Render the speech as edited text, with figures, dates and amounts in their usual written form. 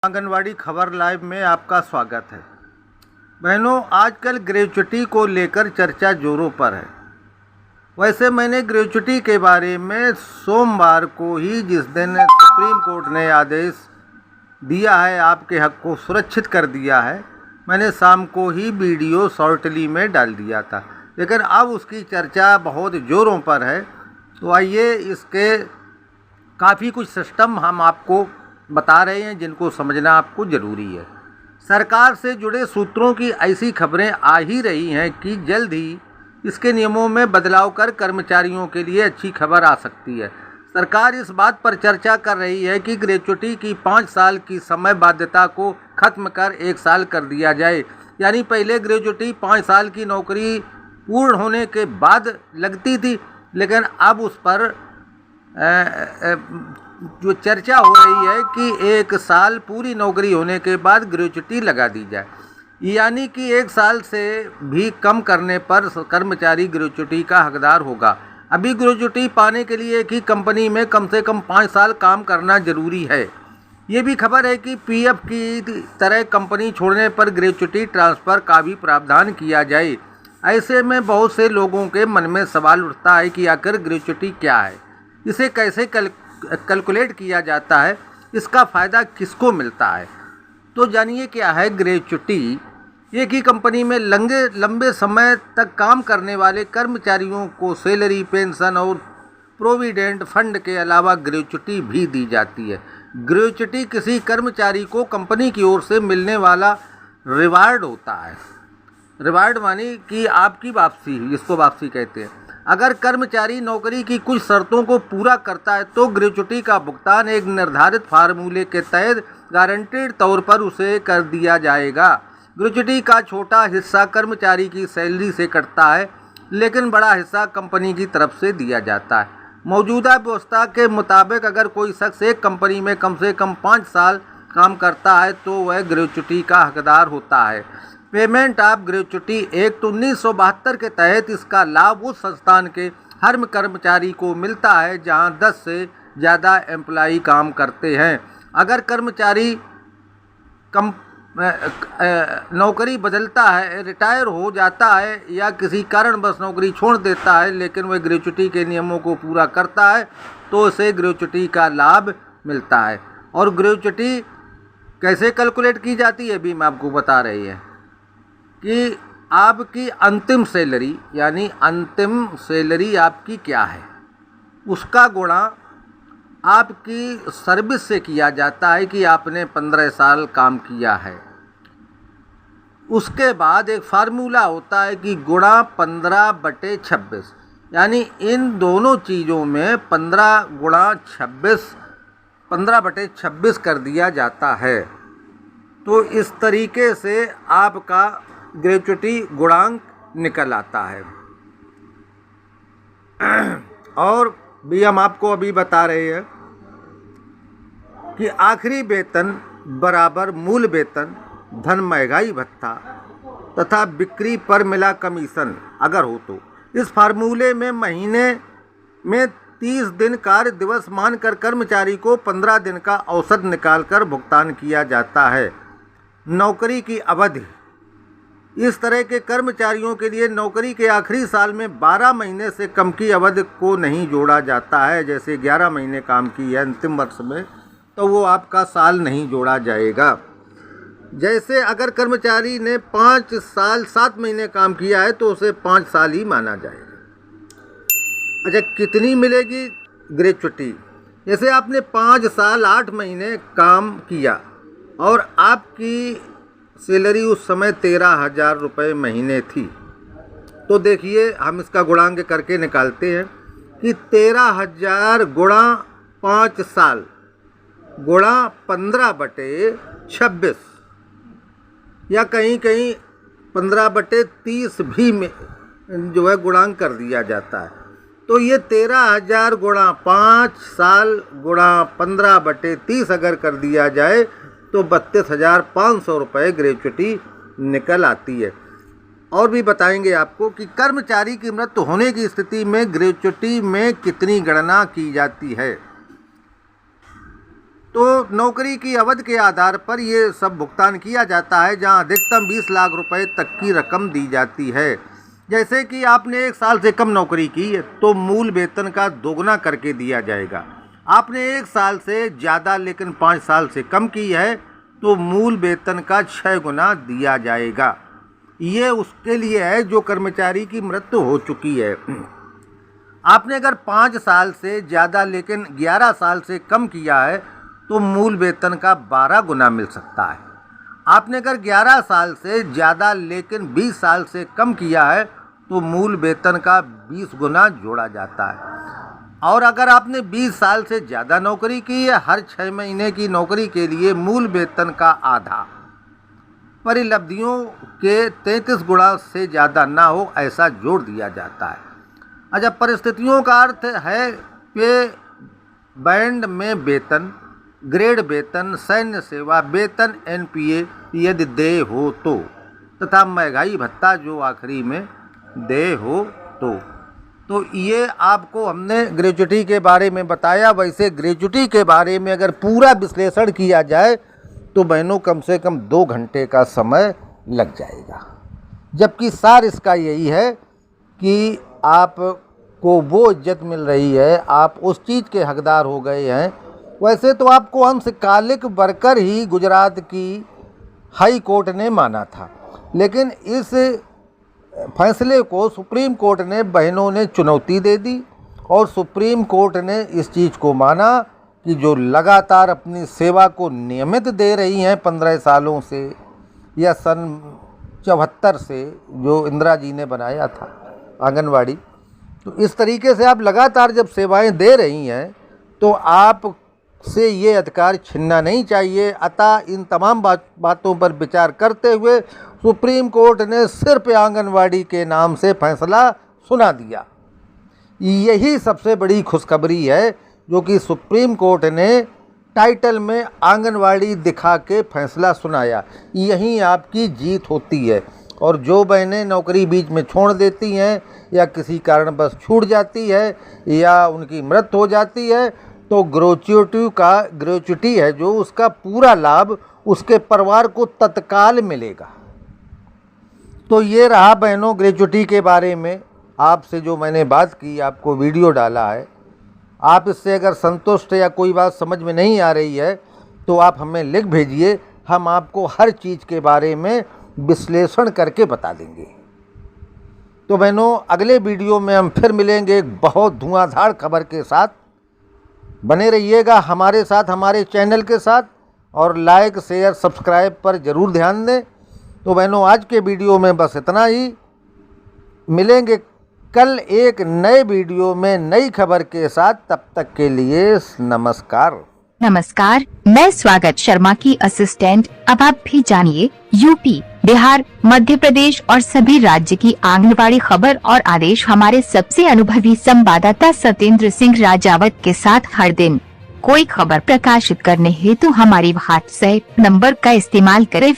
आंगनवाड़ी खबर लाइव में आपका स्वागत है। बहनों, आजकल ग्रेच्युटी को लेकर चर्चा जोरों पर है। वैसे मैंने ग्रेच्युटी के बारे में सोमवार को ही, जिस दिन सुप्रीम कोर्ट ने आदेश दिया है, आपके हक को सुरक्षित कर दिया है, मैंने शाम को ही वीडियो शॉर्टली में डाल दिया था। लेकिन अब उसकी चर्चा बहुत जोरों पर है, तो आइए इसके काफ़ी कुछ सिस्टम हम आपको बता रहे हैं जिनको समझना आपको ज़रूरी है। सरकार से जुड़े सूत्रों की ऐसी खबरें आ ही रही हैं कि जल्द ही इसके नियमों में बदलाव कर कर्मचारियों के लिए अच्छी खबर आ सकती है। सरकार इस बात पर चर्चा कर रही है कि ग्रेच्युटी की 5 साल की समय बाध्यता को ख़त्म कर 1 साल कर दिया जाए। यानी पहले ग्रेच्युटी 5 साल की नौकरी पूर्ण होने के बाद लगती थी, लेकिन अब उस पर जो चर्चा हो रही है कि 1 साल पूरी नौकरी होने के बाद ग्रेच्युटी लगा दी जाए। यानी कि 1 साल से भी कम करने पर कर्मचारी ग्रेच्युटी का हकदार होगा। अभी ग्रेच्युटी पाने के लिए एक ही कंपनी में कम से कम 5 साल काम करना जरूरी है। ये भी खबर है कि पीएफ की तरह कंपनी छोड़ने पर ग्रेच्युटी ट्रांसफ़र का भी प्रावधान किया जाए। ऐसे में बहुत से लोगों के मन में सवाल उठता है कि आखिर ग्रेच्युटी क्या है, इसे कैसे कैलकुलेट किया जाता है, इसका फ़ायदा किसको मिलता है। तो जानिए क्या है ग्रेच्युटी। एक ही कंपनी में लंबे समय तक काम करने वाले कर्मचारियों को सैलरी, पेंशन और प्रोविडेंट फंड के अलावा ग्रेच्युटी भी दी जाती है। ग्रेच्युटी किसी कर्मचारी को कंपनी की ओर से मिलने वाला रिवार्ड होता है। रिवार्ड मानी कि आपकी वापसी, इसको वापसी कहते हैं। अगर कर्मचारी नौकरी की कुछ शर्तों को पूरा करता है तो ग्रेच्युटी का भुगतान एक निर्धारित फार्मूले के तहत गारंटीड तौर पर उसे कर दिया जाएगा। ग्रेच्युटी का छोटा हिस्सा कर्मचारी की सैलरी से कटता है, लेकिन बड़ा हिस्सा कंपनी की तरफ से दिया जाता है। मौजूदा व्यवस्था के मुताबिक अगर कोई शख्स एक कंपनी में कम से कम 5 साल काम करता है तो वह ग्रेच्युटी का हकदार होता है। पेमेंट ऑफ ग्रेच्युटी एक्ट 1972 के तहत इसका लाभ उस संस्थान के हर कर्मचारी को मिलता है जहां 10 से ज़्यादा एम्प्लॉई काम करते हैं। अगर कर्मचारी नौकरी बदलता है, रिटायर हो जाता है या किसी कारणवश नौकरी छोड़ देता है, लेकिन वह ग्रेच्युटी के नियमों को पूरा करता है तो उसे ग्रेच्युटी का लाभ मिलता है। और ग्रेच्युटी कैसे कैलकुलेट की जाती है भी मैं आपको बता रही है कि आपकी अंतिम सैलरी, यानी अंतिम सैलरी आपकी क्या है, उसका गुणा आपकी सर्विस से किया जाता है कि आपने 15 साल काम किया है। उसके बाद एक फार्मूला होता है कि गुणा 15/26, यानी इन दोनों चीज़ों में 15 गुणा 26 15/26 कर दिया जाता है। तो इस तरीके से आपका ग्रेच्युटी गुणांक निकल आता है। और भी हम आपको अभी बता रहे हैं कि आखिरी वेतन बराबर मूल वेतन धन महंगाई भत्ता तथा बिक्री पर मिला कमीशन अगर हो तो। इस फार्मूले में महीने में 30 दिन कार्य दिवस मानकर कर्मचारी को 15 दिन का औसत निकालकर भुगतान किया जाता है। नौकरी की अवधि, इस तरह के कर्मचारियों के लिए नौकरी के आखिरी साल में 12 महीने से कम की अवधि को नहीं जोड़ा जाता है। जैसे 11 महीने काम की है अंतिम वर्ष में, तो वो आपका साल नहीं जोड़ा जाएगा। जैसे अगर कर्मचारी ने 5 साल 7 महीने काम किया है तो उसे 5 साल ही माना जाएगा। अच्छा, कितनी मिलेगी ग्रेच्युटी? जैसे आपने 5 साल 8 महीने काम किया और आपकी सैलरी उस समय 13,000 रुपये महीने थी, तो देखिए हम इसका गुणांक करके निकालते हैं कि 13,000 गुणा 5 साल गुणा 15/26 या कहीं कहीं 15/30 भी में जो है गुणांक कर दिया जाता है। तो ये 13,000 गुणा 5 साल गुणा 15/30 अगर कर दिया जाए तो 32,500 रुपये ग्रेच्युटी निकल आती है। और भी बताएंगे आपको कि कर्मचारी की मृत्यु होने की स्थिति में ग्रेच्युटी में कितनी गणना की जाती है। तो नौकरी की अवधि के आधार पर ये सब भुगतान किया जाता है, जहां अधिकतम 20 लाख रुपए तक की रकम दी जाती है। जैसे कि आपने 1 साल से कम नौकरी की है तो मूल वेतन का दोगुना करके दिया जाएगा। आपने 1 साल से ज़्यादा लेकिन 5 साल से कम की है तो मूल वेतन का 6 गुना दिया जाएगा। ये उसके लिए है जो कर्मचारी की मृत्यु हो चुकी है। आपने अगर 5 साल से ज़्यादा लेकिन 11 साल से कम किया है तो मूल वेतन का 12 गुना मिल सकता है। आपने अगर 11 साल से ज़्यादा लेकिन 20 साल से कम किया है तो मूल वेतन का 20 गुना जोड़ा जाता है। और अगर आपने 20 साल से ज़्यादा नौकरी की है, हर 6 महीने की नौकरी के लिए मूल वेतन का आधा परिलब्धियों के 33 गुणा से ज़्यादा ना हो, ऐसा जोड़ दिया जाता है। अच्छा, परिस्थितियों का अर्थ है पे बैंड में वेतन, ग्रेड वेतन, सैन्य सेवा वेतन, एनपीए यदि देय हो तो, तथा महंगाई भत्ता जो आखिरी में देय हो तो ये आपको हमने ग्रेच्युटी के बारे में बताया। वैसे ग्रेच्युटी के बारे में अगर पूरा विश्लेषण किया जाए तो बहनों कम से कम 2 घंटे का समय लग जाएगा, जबकि सार इसका यही है कि आपको वो इज्जत मिल रही है, आप उस चीज़ के हकदार हो गए हैं। वैसे तो आपको अंशकालिक वर्कर ही गुजरात की हाई कोर्ट ने माना था, लेकिन इस फैसले को सुप्रीम कोर्ट ने बहनों ने चुनौती दे दी और सुप्रीम कोर्ट ने इस चीज़ को माना कि जो लगातार अपनी सेवा को नियमित दे रही हैं 15 सालों से या सन 74 से जो इंदिरा जी ने बनाया था आंगनवाड़ी, तो इस तरीके से आप लगातार जब सेवाएं दे रही हैं तो आप से ये अधिकार छीनना नहीं चाहिए। अतः इन तमाम बातों पर विचार करते हुए सुप्रीम कोर्ट ने सिर्फ आंगनवाड़ी के नाम से फैसला सुना दिया। यही सबसे बड़ी खुशखबरी है जो कि सुप्रीम कोर्ट ने टाइटल में आंगनवाड़ी दिखा के फैसला सुनाया। यहीं आपकी जीत होती है। और जो बहनें नौकरी बीच में छोड़ देती हैं या किसी कारणवश छूट जाती है या उनकी मृत्यु हो जाती है तो ग्रेच्युटी है जो उसका पूरा लाभ उसके परिवार को तत्काल मिलेगा। तो ये रहा बहनों ग्रेच्युटी के बारे में आपसे जो मैंने बात की, आपको वीडियो डाला है। आप इससे अगर संतुष्ट या कोई बात समझ में नहीं आ रही है तो आप हमें लिख भेजिए, हम आपको हर चीज़ के बारे में विश्लेषण करके बता देंगे। तो बहनों अगले वीडियो में हम फिर मिलेंगे एक बहुत धुआंधार खबर के साथ। बने रहिएगा हमारे साथ, हमारे चैनल के साथ, और लाइक शेयर सब्सक्राइब पर ज़रूर ध्यान दें। तो बहनों आज के वीडियो में बस इतना ही। मिलेंगे कल एक नए वीडियो में नई खबर के साथ। तब तक के लिए नमस्कार। नमस्कार, मैं स्वागत शर्मा की असिस्टेंट। अब आप भी जानिए यूपी, बिहार, मध्य प्रदेश और सभी राज्य की आंगनबाड़ी खबर और आदेश हमारे सबसे अनुभवी संवाददाता सत्येंद्र सिंह राजावत के साथ हर दिन। कोई खबर प्रकाशित करने हेतु हमारी व्हाट्सएप नंबर का इस्तेमाल करें।